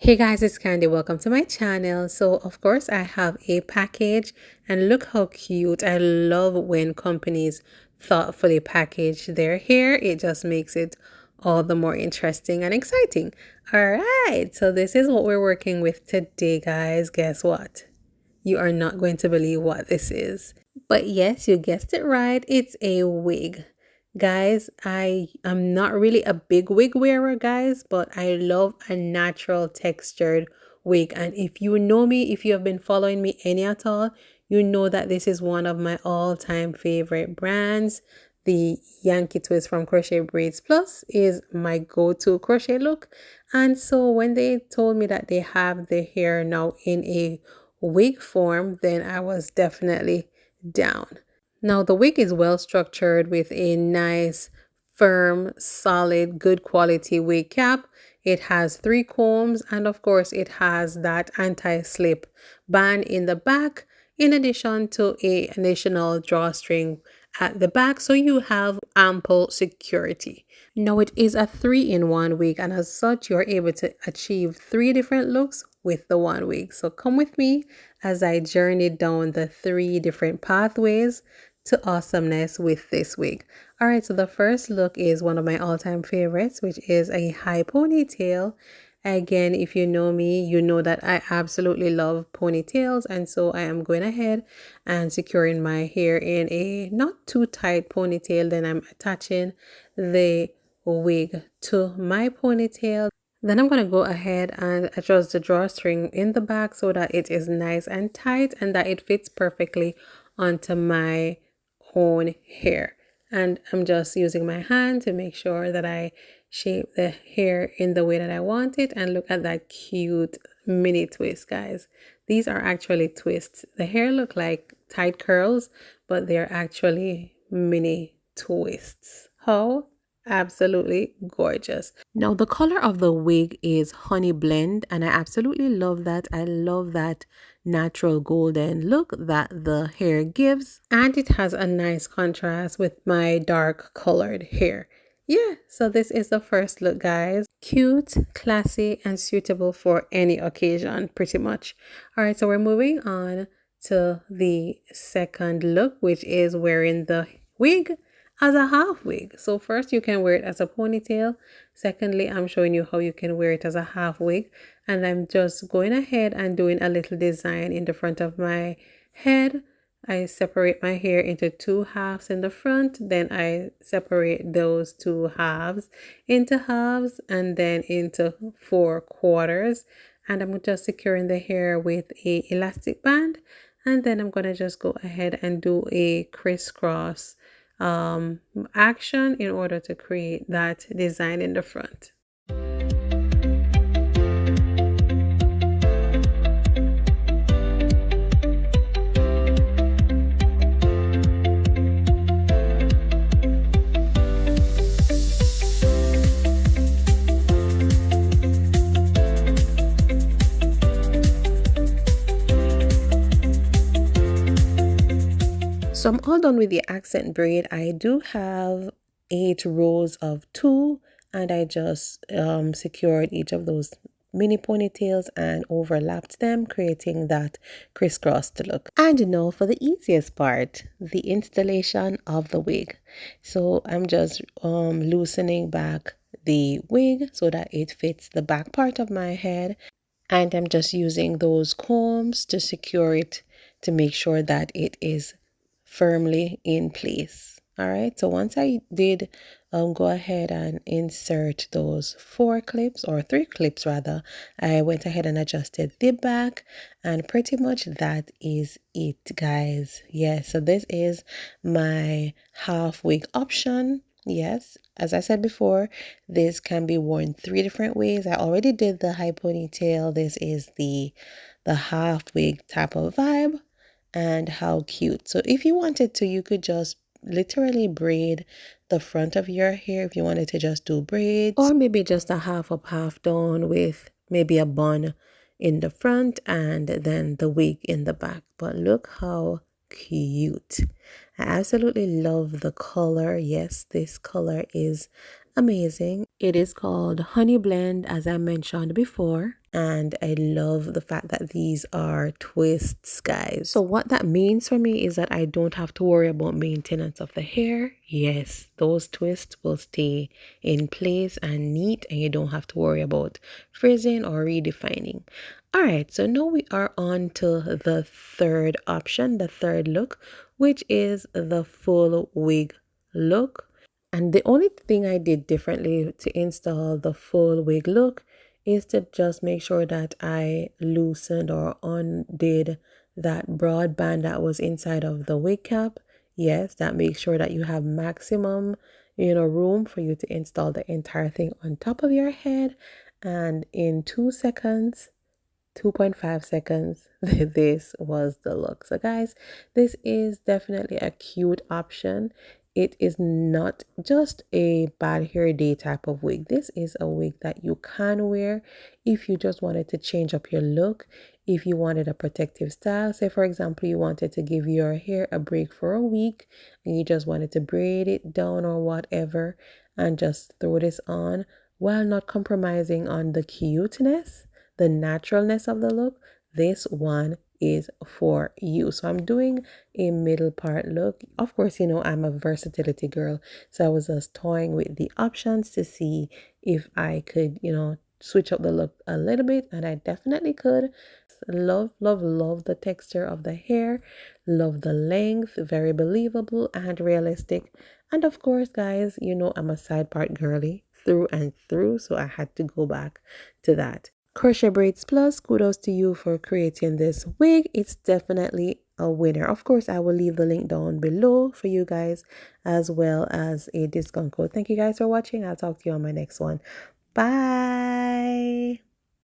Hey guys, it's Candy. Welcome to my channel. So of course I have a package and look how cute. I love when companies thoughtfully package their hair. It just makes it all the more interesting and exciting. All right, so this is what we're working with today, guys. Guess what? You are not going to believe what this is. But yes, you guessed it right. It's a wig. Guys, I am not really a big wig wearer, guys, but I love a natural textured wig. And if you know me, if you have been following me any at all, you know that this is one of my all-time favorite brands. The Yanky twist from Crochet Braids Plus is my go-to crochet look. And so when they told me that they have the hair now in a wig form, then I was definitely down. Now the wig is well structured with a nice, firm, solid, good quality wig cap. It has 3 combs and of course it has that anti-slip band in the back in addition to a additional drawstring at the back, so you have ample security. Now it is a 3-in-1 wig and as such you're able to achieve 3 different looks with the one wig. So come with me as I journey down the 3 different pathways to awesomeness with this wig. All right, so the first look is one of my all-time favorites, which is a high ponytail. Again, if you know me, you know that I absolutely love ponytails, and so I am going ahead and securing my hair in a not too tight ponytail. Then I'm attaching the wig to my ponytail. Then I'm going to go ahead and adjust the drawstring in the back so that it is nice and tight and that it fits perfectly onto my own hair. And I'm just using my hand to make sure that I shape the hair in the way that I want it. And look at that cute mini twist, guys. These are actually twists. The hair look like tight curls, but they're actually mini twists. How absolutely gorgeous. Now the color of the wig is honey blend and I absolutely love that. I love that natural golden look that the hair gives, and it has a nice contrast with my dark colored hair. Yeah, so this is the first look, guys. Cute, classy, and suitable for any occasion, pretty much. All right, so we're moving on to the second look, which is wearing the wig as a half wig. So first you can wear it as a ponytail. Secondly, I'm showing you how you can wear it as a half wig. And I'm just going ahead and doing a little design in the front of my head. I separate my hair into 2 halves in the front. Then I separate those 2 halves into halves and then into 4 quarters. And I'm just securing the hair with a elastic band. And then I'm going to just go ahead and do a crisscross action in order to create that design in the front. So I'm all done with the accent braid. I do have 8 rows of 2 and I just secured each of those mini ponytails and overlapped them, creating that crisscrossed look. And now for the easiest part, the installation of the wig. So I'm just loosening back the wig so that it fits the back part of my head, and I'm just using those combs to secure it to make sure that it is firmly in place. All right, so once I did go ahead and insert those 4 clips, or 3 clips rather, I went ahead and adjusted the back, and pretty much that is it, guys. Yes, so this is my half wig option. Yes, as I said before, this can be worn 3 different ways. I already did the high ponytail. This is the half wig type of vibe. And how cute. So if you wanted to, you could just literally braid the front of your hair if you wanted to just do braids, or maybe just a half up, half down with maybe a bun in the front and then the wig in the back. But look how cute. I absolutely love the color. Yes, this color is amazing. It is called Honey Blend, as I mentioned before. And I love the fact that these are twists, guys. So what that means for me is that I don't have to worry about maintenance of the hair. Yes, those twists will stay in place and neat, and you don't have to worry about frizzing or redefining. All right, so now we are on to the third option, the third look, which is the full wig look. And the only thing I did differently to install the full wig look is to just make sure that I loosened or undid that broad band that was inside of the wig cap. Yes, that makes sure that you have maximum, room for you to install the entire thing on top of your head. And in 2 seconds, 2.5 seconds, this was the look. So guys, this is definitely a cute option. It is not just a bad hair day type of wig. This is a wig that you can wear if you just wanted to change up your look, if you wanted a protective style. Say for example, you wanted to give your hair a break for a week and you just wanted to braid it down or whatever and just throw this on while not compromising on the cuteness, the naturalness of the look. This one is for you. So I'm doing a middle part look. Of course, I'm a versatility girl, so I was just toying with the options to see if I could, switch up the look a little bit, and I definitely could. Love, love, love the texture of the hair, love the length, very believable and realistic. And of course, guys, I'm a side part girly through and through, so I had to go back to that. Crochet Braids Plus, kudos to you for creating this wig. It's definitely a winner. Of course, I will leave the link down below for you guys, as well as a discount code. Thank you guys for watching. I'll talk to you on my next one. Bye.